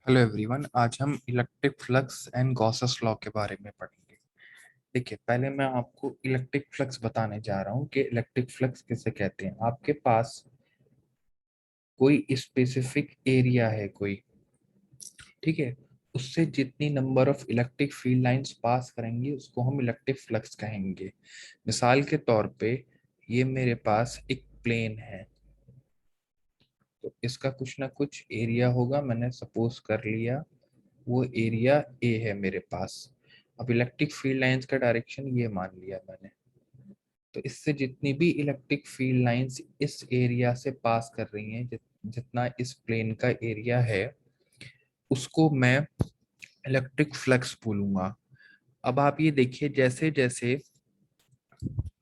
Hello everyone. आज हम electric flux and Gauss's law के बारे में पढ़ेंगे। देखिए, पहले मैं आपको इलेक्ट्रिक फ्लक्स बताने जा रहा हूँ कि इलेक्ट्रिक फ्लक्स किसे कहते हैं। आपके पास कोई स्पेसिफिक एरिया है कोई, ठीक है, उससे जितनी number of electric field lines pass करेंगे उसको हम इलेक्ट्रिक फ्लक्स कहेंगे। मिसाल के तौर पे ये मेरे पास एक प्लेन है, तो इसका कुछ ना कुछ एरिया होगा। मैंने सपोज कर लिया वो एरिया ए है मेरे पास। अब इलेक्ट्रिक फील्ड लाइंस का डायरेक्शन ये मान लिया मैंने, तो इससे जितनी भी इलेक्ट्रिक फील्ड लाइंस इस एरिया से पास कर रही हैं, जितना इस प्लेन का एरिया है, उसको मैं इलेक्ट्रिक फ्लक्स बोलूंगा। अब आप ये देखिए, जैसे जैसे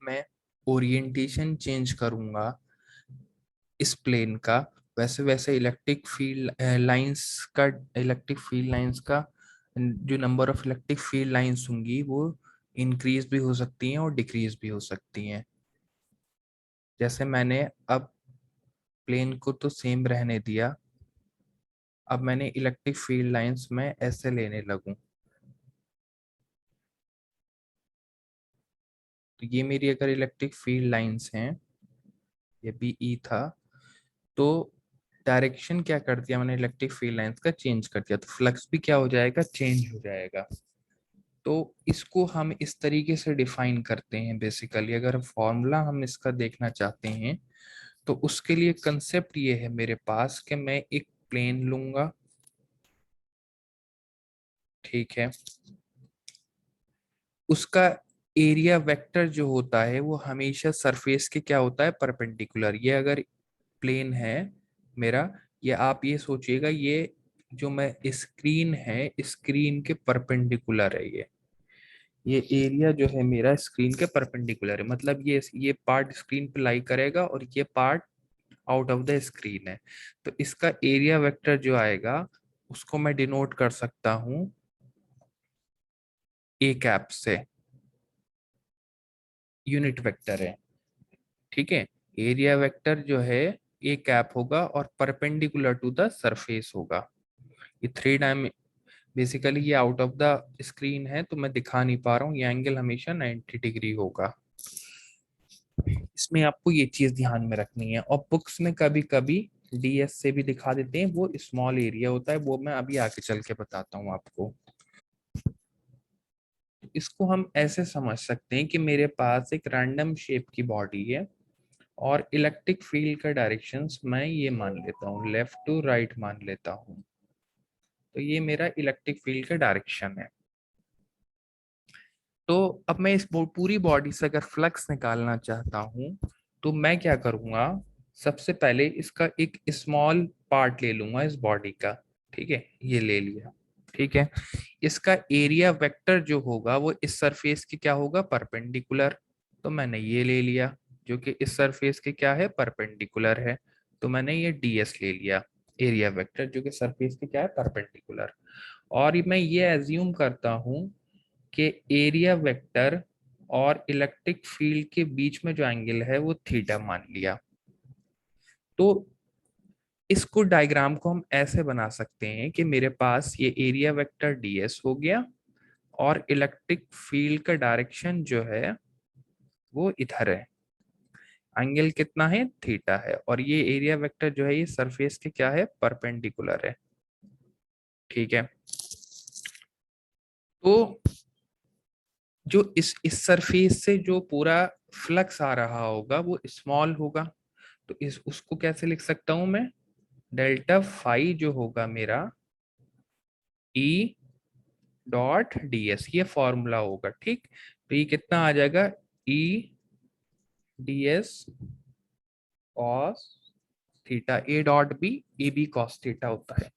मैं ओरिएंटेशन चेंज करूंगा इस प्लेन का, वैसे वैसे इलेक्ट्रिक फील्ड लाइंस का जो number of electric field lines होंगी वो इंक्रीज भी हो सकती हैं और डिक्रीज भी हो सकती हैं। जैसे मैंने अब प्लेन को तो सेम रहने दिया, अब मैंने इलेक्ट्रिक फील्ड लाइंस में ऐसे लेने लगूं, तो ये मेरी अगर इलेक्ट्रिक फील्ड लाइंस हैं, ये बी ई था, तो डायरेक्शन क्या कर दिया मैंने इलेक्ट्रिक फील्ड लाइंस का, चेंज कर दिया, तो फ्लक्स भी क्या हो जाएगा, चेंज हो जाएगा। तो इसको हम इस तरीके से डिफाइन करते हैं। बेसिकली अगर फॉर्मूला हम इसका देखना चाहते हैं तो उसके लिए कंसेप्ट ये है मेरे पास कि मैं एक प्लेन लूंगा, ठीक है, उसका एरिया वेक्टर जो होता है वो हमेशा सरफेस के क्या होता है, परपेंडिकुलर। ये अगर प्लेन है मेरा, ये आप ये सोचिएगा, ये जो मैं स्क्रीन है, स्क्रीन के परपेंडिकुलर है ये एरिया जो है मेरा स्क्रीन के परपेंडिकुलर है, मतलब ये पार्ट स्क्रीन पे लाई करेगा और ये part out of the screen है। तो इसका एरिया वेक्टर जो आएगा उसको मैं डिनोट कर सकता हूं ए कैप से, यूनिट वेक्टर है, ठीक है। एरिया वेक्टर जो है ए कैप होगा और परपेंडिकुलर टू द सरफेस होगा। ये थ्री डायम बेसिकली ये आउट ऑफ द स्क्रीन है तो मैं दिखा नहीं पा रहा हूँ, ये एंगल हमेशा 90 डिग्री होगा। इसमें आपको ये चीज ध्यान में रखनी है। और बुक्स में कभी कभी डीएस से भी दिखा देते हैं, वो स्मॉल एरिया होता है, वो मैं अभी आगे चल के बताता हूँ आपको। इसको हम ऐसे समझ सकते हैं कि मेरे पास एक रैंडम शेप की बॉडी है और इलेक्ट्रिक फील्ड का डायरेक्शंस मैं ये मान लेता हूँ, लेफ्ट टू राइट मान लेता हूँ। तो ये मेरा इलेक्ट्रिक फील्ड का डायरेक्शन है। तो अब मैं इस पूरी बॉडी से अगर फ्लक्स निकालना चाहता हूं तो मैं क्या करूंगा, सबसे पहले इसका एक स्मॉल पार्ट ले लूंगा इस बॉडी का, ठीक है, ये ले लिया, ठीक है। इसका एरिया वेक्टर जो होगा वो इस सरफेस की क्या होगा, परपेंडिकुलर। तो मैंने ये ले लिया जो कि इस सरफेस के क्या है, परपेंडिकुलर है। तो मैंने ये डीएस ले लिया, एरिया वेक्टर जो कि सरफेस के क्या है, परपेंडिकुलर। और मैं ये एज्यूम करता हूं कि एरिया वेक्टर और इलेक्ट्रिक फील्ड के बीच में जो एंगल है वो थीटा मान लिया। तो इसको डायग्राम को हम ऐसे बना सकते हैं कि मेरे पास ये एरिया वेक्टर डीएस हो गया और इलेक्ट्रिक फील्ड का डायरेक्शन जो है वो इधर है, एंगल कितना है, थीटा है, और ये एरिया वेक्टर जो है ये सरफेस के क्या है, परपेंडिकुलर है, ठीक है। तो जो इस सरफेस से जो पूरा फ्लक्स आ रहा होगा वो स्मॉल होगा, तो इस उसको कैसे लिख सकता हूं मैं, डेल्टा फाई जो होगा मेरा ई डॉट डीएस, ये फॉर्मूला होगा, ठीक। तो ये कितना आ जाएगा, E DS cos theta, A dot B, A B cos theta होता है।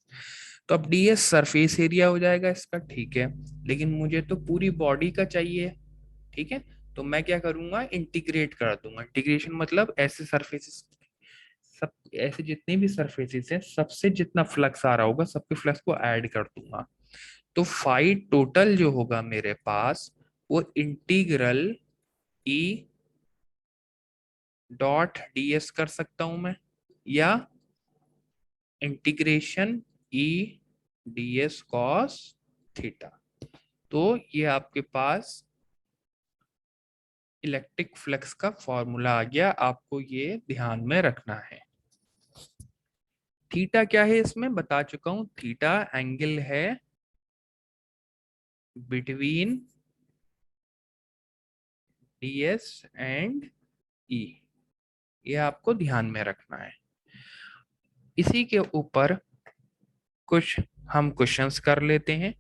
तो अब डीएस सरफेस एरिया हो जाएगा इसका, ठीक है। लेकिन मुझे तो पूरी बॉडी का चाहिए, ठीक है। तो मैं क्या करूंगा, इंटीग्रेट कर दूंगा। इंटीग्रेशन मतलब ऐसे सरफेसेस, सब ऐसे जितने भी सरफेसेस हैं सबसे जितना फ्लक्स आ रहा होगा सबके फ्लक्स को ऐड कर दूंगा। तो फाई टोटल जो होगा मेरे पास वो इंटीग्रल ई डॉट डीएस कर सकता हूं मैं, या इंटीग्रेशन ई ds cos थीटा। तो ये आपके पास इलेक्ट्रिक फ्लक्स का फॉर्मूला आ गया, आपको ये ध्यान में रखना है। थीटा क्या है इसमें बता चुका हूं, थीटा एंगल है बिटवीन ds एंड e, ये आपको ध्यान में रखना है। इसी के ऊपर कुछ हम क्वेश्चंस कर लेते हैं।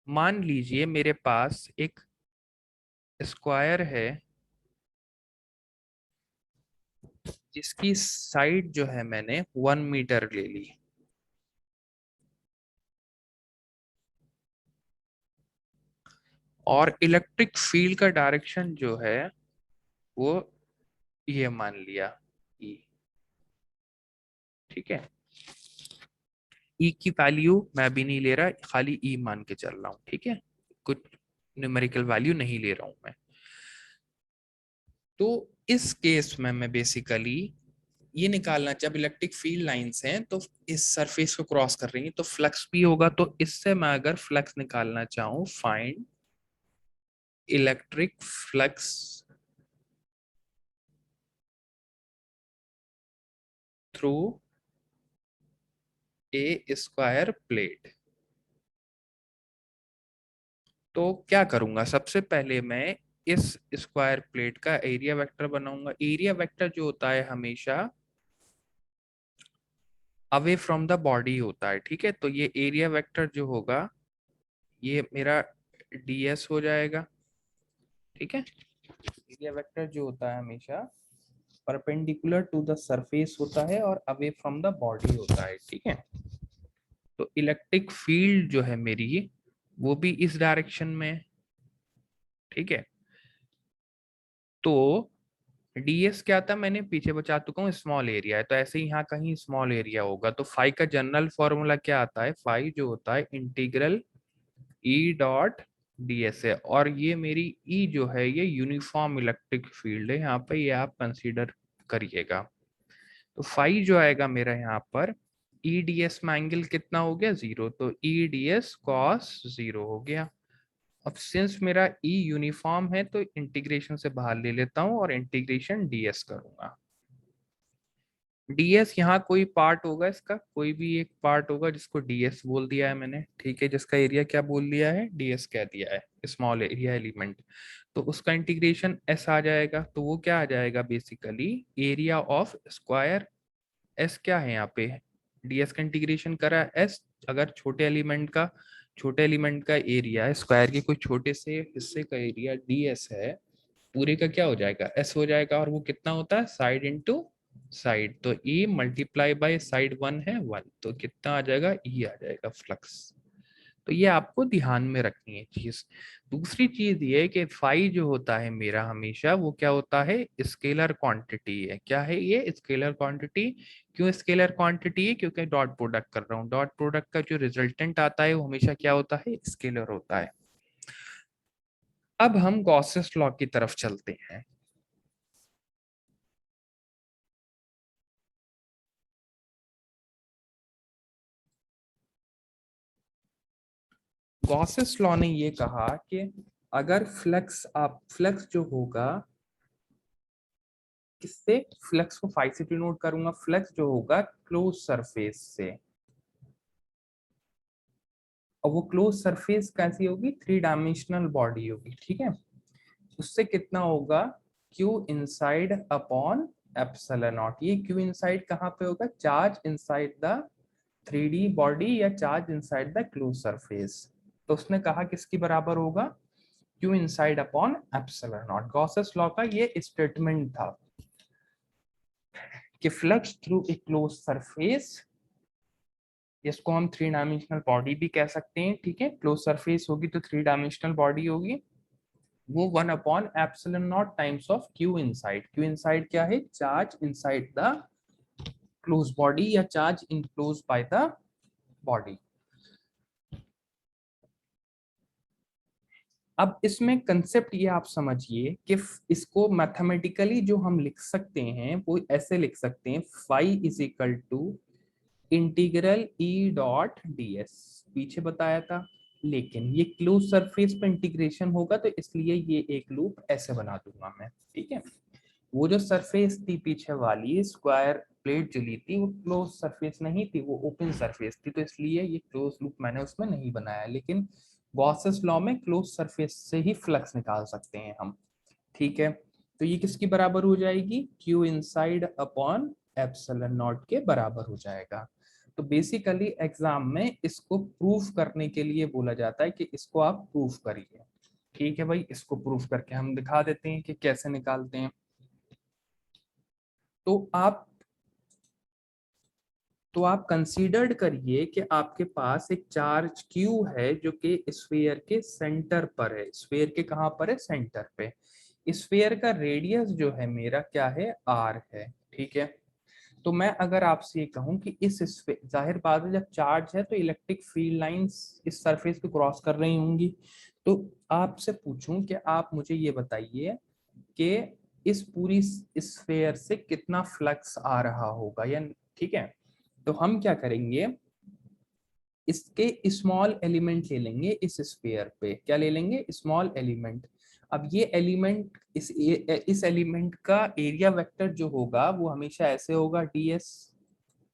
मान लीजिए मेरे पास एक स्क्वायर है जिसकी साइड जो है मैंने 1 मीटर ले ली, और इलेक्ट्रिक फील्ड का डायरेक्शन जो है वो ये मान लिया E। ठीक है, E की वैल्यू मैं भी नहीं ले रहा, खाली E मान के चल रहा हूं। ठीक है, कुछ न्यूमेरिकल वैल्यू नहीं ले रहा हूं मैं। तो इस केस में मैं बेसिकली ये निकालना, जब इलेक्ट्रिक फील्ड लाइंस हैं तो इस सरफेस को क्रॉस कर रही हैं तो फ्लक्स भी होगा, तो इससे मैं अगर फ्लक्स निकालना चाहूं, फाइंड इलेक्ट्रिक फ्लक्स थ्रू ए स्क्वायर प्लेट, तो क्या करूंगा, सबसे पहले मैं इस स्क्वायर प्लेट का एरिया वेक्टर बनाऊंगा। एरिया वेक्टर जो होता है हमेशा अवे फ्रॉम द बॉडी होता है। ठीक है, तो ये एरिया वेक्टर जो होगा ये मेरा ds हो जाएगा। ठीक है, एरिया वेक्टर जो होता है हमेशा परपेंडिकुलर टू द सरफेस होता है और अवे फ्रॉम द बॉडी होता है। ठीक है, तो इलेक्ट्रिक फील्ड जो है मेरी वो भी इस डायरेक्शन में है। ठीक है, तो ds क्या था मैंने पीछे बचा चुका हूँ, स्मॉल एरिया है, तो ऐसे ही यहाँ कहीं स्मॉल एरिया होगा, तो फाई का जनरल फॉर्मूला क्या आता है, फाई जो होता है इंटीग्रल E डॉट ds है, और ये मेरी E जो है ये यूनिफॉर्म इलेक्ट्रिक फील्ड है, यहाँ पे ये आप कंसीडर करिएगा। तो फाई जो आएगा मेरा यहाँ पर ई डी एस में एंगल कितना हो गया 0, तो ई डी एस कॉस 0 हो गया। अब सिंस मेरा ई यूनिफॉर्म है तो इंटीग्रेशन से बाहर ले लेता हूं और इंटीग्रेशन डीएस करूंगा। डीएस यहाँ कोई पार्ट होगा, इसका कोई भी एक पार्ट होगा जिसको डीएस बोल दिया है मैंने। ठीक है, जिसका एरिया क्या बोल दिया है, डीएस कह दिया है, स्मॉल एरिया एलिमेंट, तो उसका इंटीग्रेशन एस आ जाएगा। तो वो क्या आ जाएगा basically area of square, S क्या है यहाँ पे, डीएस का इंटीग्रेशन करा एस, अगर छोटे एलिमेंट का एरिया स्क्वायर के कोई छोटे से हिस्से का एरिया डीएस है, पूरे का क्या हो जाएगा एस हो जाएगा, और वो कितना होता है साइड इनटू साइड, तो ई मल्टीप्लाई बाय साइड 1 है 1, तो कितना आ जाएगा ई आ जाएगा फ्लक्स। तो ये आपको ध्यान में रखनी है चीज। दूसरी चीज ये कि फाई जो होता है मेरा हमेशा वो क्या होता है, स्केलर क्वांटिटी है। क्या है ये, स्केलर क्वांटिटी। क्यों स्केलर क्वांटिटी है, क्योंकि डॉट प्रोडक्ट कर रहा हूँ, डॉट प्रोडक्ट का जो रिजल्टेंट आता है वो हमेशा क्या होता है, स्केलर होता है। अब हम गॉसेस लॉ की तरफ चलते हैं। गॉसेस लॉ ने ये कहा कि अगर फ्लक्स जो होगा किससे, फ्लक्स को फाई से डिनोट करूंगा, फ्लक्स जो होगा क्लोज सरफेस से, और वो क्लोज सरफेस कैसी होगी, 3 डायमेंशनल बॉडी होगी। ठीक है, उससे कितना होगा, Q inside upon epsilon not. ये क्यू इनसाइड कहाँ पे होगा, charge inside the 3D body या charge inside the close surface. तो उसने कहा किसकी बराबर होगा, Q inside upon epsilon not. Gauss's law का ये स्टेटमेंट था कि flux through a close surface, इसको हम 3 डायमेंशनल बॉडी भी कह सकते हैं। ठीक है, क्लोज सरफेस होगी तो 3 डायमेंशनल बॉडी होगी, वो 1/एप्सिलॉन not times of Q inside. Q inside क्या है, charge inside the close body या charge enclose by the body. अब इसमें कंसेप्ट ये आप समझिए कि इसको मैथमेटिकली जो हम लिख सकते हैं वो ऐसे लिख सकते हैं, phi is equal to integral E dot D S, पीछे बताया था। लेकिन ये क्लोज सरफेस पे इंटीग्रेशन होगा तो इसलिए ये एक लूप ऐसे बना दूंगा मैं, ठीक है। वो जो सरफेस थी पीछे वाली स्क्वायर प्लेट जो ली थी वो क्लोज सरफेस नहीं थी, वो ओपन सरफेस थी, तो इसलिए ये क्लोज लूप मैंने उसमें नहीं बनाया। लेकिन गॉसेस लॉ में क्लोज सरफेस से ही फ्लक्स निकाल सकते हैं हम, ठीक है। तो ये किसकी बराबर हो जाएगी, Q inside upon epsilon not के बराबर हो जाएगा। तो बेसिकली एग्जाम में इसको प्रूफ करने के लिए बोला जाता है कि इसको आप प्रूफ करिए, ठीक है भाई। इसको प्रूफ करके हम दिखा देते हैं कि कैसे निकालते हैं। तो आप कंसीडर्ड करिए कि आपके पास एक चार्ज क्यू है जो कि स्फीयर के सेंटर पर है। स्फीयर के कहाँ पर है, सेंटर पे। स्फीयर का रेडियस जो है मेरा क्या है, आर है, ठीक है। तो मैं अगर आपसे ये कहूं कि जाहिर बात है जब चार्ज है तो इलेक्ट्रिक फील्ड लाइंस इस सरफेस पे क्रॉस कर रही होंगी। तो आपसे पूछूं कि आप मुझे ये बताइए कि इस पूरी स्फीयर से कितना फ्लक्स आ रहा होगा, या ठीक है। तो हम क्या करेंगे, इसके स्मॉल एलिमेंट ले लेंगे इस स्फीयर पे। क्या ले लेंगे, स्मॉल एलिमेंट। अब ये एलिमेंट इस एलिमेंट का एरिया वेक्टर जो होगा वो हमेशा ऐसे होगा, ds।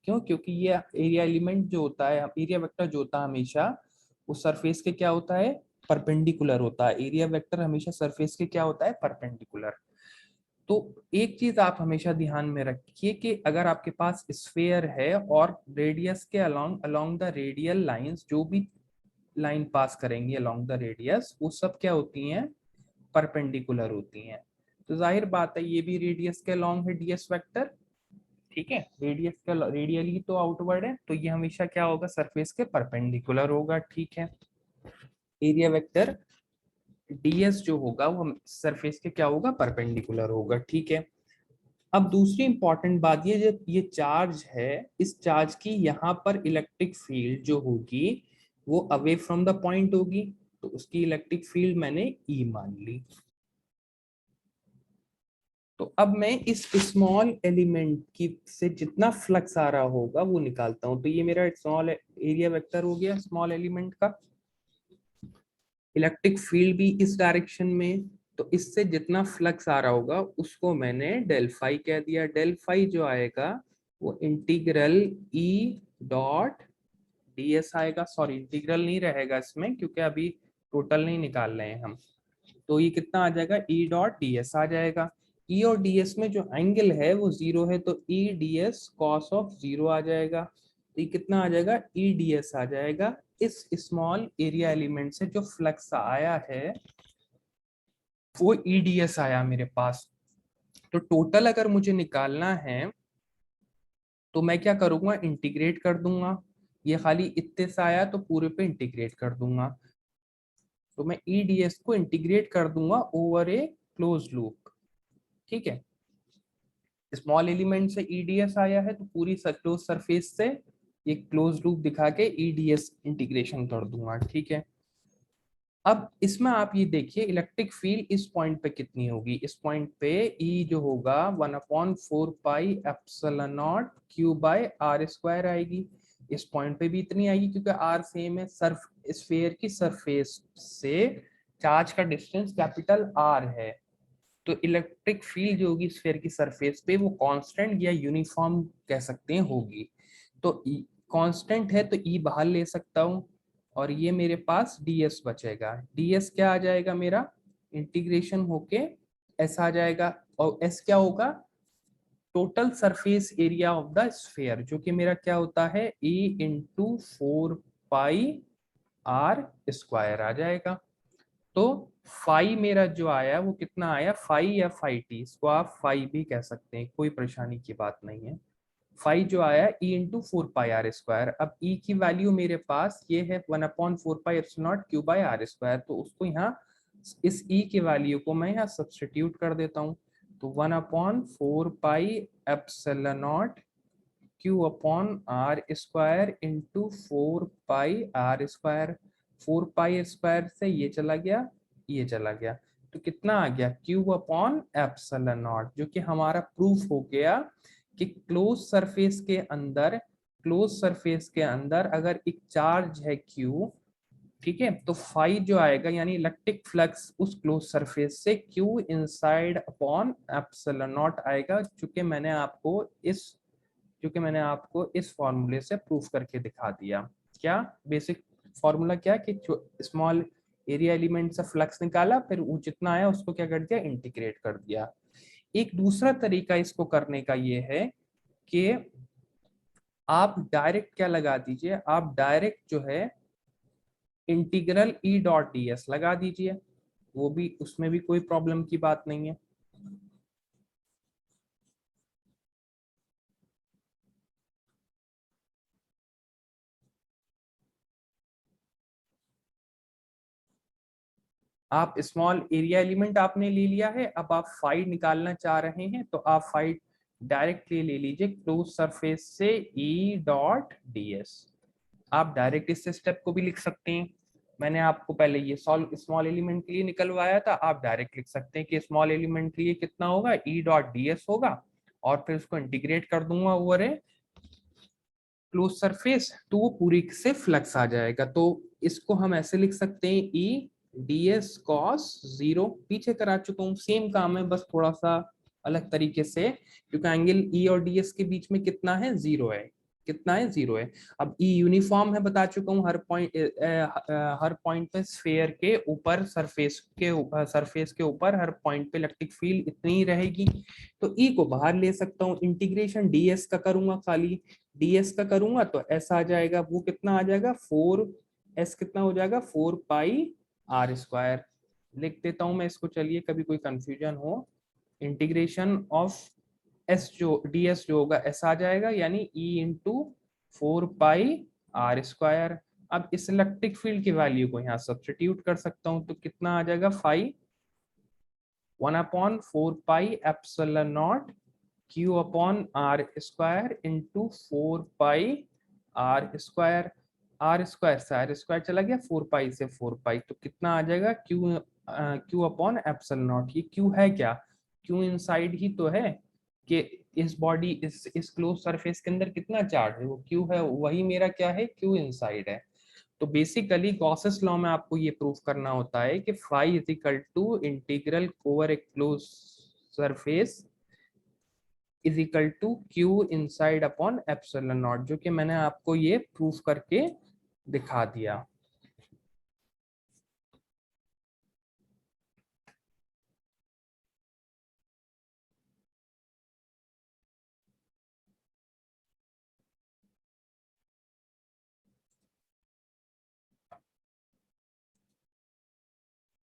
क्यों, क्योंकि ये एरिया एलिमेंट जो होता है, एरिया वेक्टर जो होता है हमेशा उस सरफेस के क्या होता है, परपेंडिकुलर होता है। एरिया वेक्टर हमेशा सरफेस के क्या होता है, परपेंडिकुलर। तो एक चीज आप हमेशा ध्यान में रखिए कि अगर आपके पास स्फीयर है और रेडियस के along along the radial lines, जो भी लाइन पास करेंगी अलोंग द रेडियस, वो सब क्या होती हैं, परपेंडिकुलर होती हैं। तो जाहिर बात है ये भी रेडियस के अलोंग है डीएस वेक्टर, ठीक है। रेडियस का रेडियली तो आउटवर्ड है, तो ये हमेशा क्या होगा, सरफेस के परपेंडिकुलर होगा, ठीक है। एरिया वेक्टर ds जो होगा वो सरफेस के क्या होगा, परपेंडिकुलर होगा, ठीक है। अब दूसरी इंपॉर्टेंट बात ये चार्ज है, इस चार्ज की यहाँ पर इलेक्ट्रिक फील्ड जो होगी वो अवे फ्रॉम द पॉइंट होगी। तो उसकी इलेक्ट्रिक फील्ड मैंने ई मान ली। तो अब मैं इस स्मॉल एलिमेंट की से जितना फ्लक्स आ रहा होगा वो निकालता हूं। तो ये मेरा स्मॉल एरिया वेक्टर हो गया स्मॉल एलिमेंट का, इलेक्ट्रिक फील्ड भी इस डायरेक्शन में। तो इससे जितना फ्लक्स आ रहा होगा उसको मैंने डेल फाई कह दिया। डेल फाई जो आएगा वो इंटीग्रल ई डॉट ds आएगा। सॉरी, इंटीग्रल नहीं रहेगा इसमें क्योंकि अभी टोटल नहीं निकाल रहे हैं हम। तो ये कितना आ जाएगा, ई डॉट ds आ जाएगा। ई और ds में जो एंगल है वो जीरो है, तो ई ds कॉस ऑफ जीरो आ जाएगा। तो ये कितना आ जाएगा, ई ds आ जाएगा। इस स्मॉल एरिया एलिमेंट से जो फ्लक्स आया है वो ई ds आया मेरे पास। तो टोटल अगर मुझे निकालना है तो मैं क्या करूंगा, इंटीग्रेट कर दूंगा। ये खाली इतने से आया तो पूरे पे इंटीग्रेट कर दूंगा। तो मैं ई ds को इंटीग्रेट कर दूंगा ओवर ए क्लोज लूप, ठीक है। स्मॉल एलिमेंट से ई ds आया है तो पूरी क्लोज सरफेस से ये क्लोज लूप दिखा के ई ds इंटीग्रेशन कर दूंगा, ठीक है। अब इसमें आप ये देखिए इलेक्ट्रिक फील्ड इस पॉइंट पे कितनी होगी। इस पॉइंट पे ई जो होगा 1/4 pi epsilon naught Q by R square आएगी। इस पॉइंट पे भी इतनी आएगी क्योंकि आर सेम है, सर्फ स्फीयर की सरफेस से चार्ज का डिस्टेंस कैपिटल आर है। तो इलेक्ट्रिक फील्ड जो होगी स्फीयर की सरफेस पे वो कांस्टेंट या यूनिफॉर्म कह सकते हैं होगी। तो कांस्टेंट है तो ई बाहर ले सकता हूँ और ये मेरे पास ds बचेगा। ds क्या आ जाएगा मेरा, इंटीग्रेशन होके s आ जाएगा। और s क्या होगा, total surface area of the sphere, जो कि मेरा क्या होता है e into 4 pi r square आ जाएगा। तो फाई मेरा जो आया वो कितना आया, फाई या फाई टी, इसको आप फाई भी कह सकते हैं, कोई परेशानी की बात नहीं है। फाई जो आया E into 4 pi r square. अब ई की वैल्यू मेरे पास ये है 1/4 pi epsilon naught Q by R square. तो उसको यहाँ इस ई की वैल्यू को मैं यहाँ सब्सटीट्यूट कर देता हूँ। तो 1/4 pi epsilon naught Q upon R square into 4 pi r square. 4 pi square से ये चला गया ये चला गया, तो कितना आ गया Q अपॉन एप्सिलॉन नॉट, जो कि हमारा प्रूफ हो गया कि क्लोज सरफेस के अंदर अगर एक चार्ज है Q, ठीक है, तो फाई जो आएगा यानी इलेक्ट्रिक फ्लक्स उस क्लोज सरफेस से Q inside upon epsilon not आएगा, क्योंकि मैंने आपको इस फॉर्मूले से प्रूफ करके दिखा दिया। क्या बेसिक फॉर्मूला क्या कि स्मॉल एरिया एलिमेंट से फ्लक्स निकाला, फिर वो जितना आया उसको क्या कर दिया, इंटीग्रेट कर दिया। एक दूसरा तरीका इसको करने का ये है कि आप डायरेक्ट क्या लगा दीजिए, आप डायरेक्ट जो है integral E dot D S लगा दीजिए, वो भी उसमें भी कोई प्रॉब्लम की बात नहीं है। आप स्मॉल एरिया एलिमेंट आपने ले लिया है, अब आप फाई निकालना चाह रहे हैं तो आप फाई डायरेक्टली ले लीजिए क्लोज सरफेस से ई डॉट डी एस। आप डायरेक्ट इस स्टेप को भी लिख सकते हैं, मैंने आपको पहले ये सॉल्व स्मॉल एलिमेंट के लिए निकलवाया था, आप डायरेक्ट लिख सकते हैं कि स्मॉल एलिमेंट के लिए कितना होगा, ई डॉट डी एस होगा, और फिर उसको इंटीग्रेट कर दूंगा ओवर ए क्लोज सरफेस, तो वो पूरी से फ्लक्स आ जाएगा। तो इसको हम ऐसे लिख सकते हैं E D S cos zero, पीछे करा चुका हूँ, सेम काम है, बस थोड़ा सा अलग तरीके से, क्योंकि एंगल ई और डी एस के बीच में कितना है, जीरो है, कितना है, जीरो है। अब ई यूनिफॉर्म है, बता चुका हूँ, हर पॉइंट पे स्फेयर के ऊपर सरफेस के ऊपर हर पॉइंट पे इलेक्ट्रिक फील्ड इतनी ही रहेगी। तो ई को बाहर ले सकता हूँ, इंटीग्रेशन डीएस का करूंगा, खाली डीएस का करूंगा तो ऐसा आ जाएगा, वो कितना आ जाएगा, 4s कितना हो जाएगा, 4 पाई r स्क्वायर। लिख देता हूं मैं इसको, चलिए कभी कोई कंफ्यूजन हो, इंटीग्रेशन ऑफ एस जो डीएस जो होगा ऐसा आ जाएगा, यानी ई इंटू 4 पाई r स्क्वायर। अब इस इलेक्ट्रिक फील्ड की वैल्यू को यहाँ सब्स्टिट्यूट कर सकता हूँ, तो कितना आ जाएगा, 1/4 pi epsilon naught Q upon R square into 4 pi r square. R square से आर स्क्वायर चला गया, 4 पाई से 4 पाई, तो कितना आ जाएगा, Q अपॉन एप्सिलॉन नॉट। ये Q है क्या, Q इनसाइड ही तो है, कि इस बॉडी इस क्लोज सरफेस के अंदर कितना चार्ज है, वो Q है, वही मेरा क्या है, Q इनसाइड है। तो बेसिकली गॉसेस लॉ में आपको ये प्रूफ करना होता है कि phi is equal to integral over a close surface is equal to Q inside upon epsilon naught, जो कि मैंने आपको ये प्रूफ करके दिखा दिया।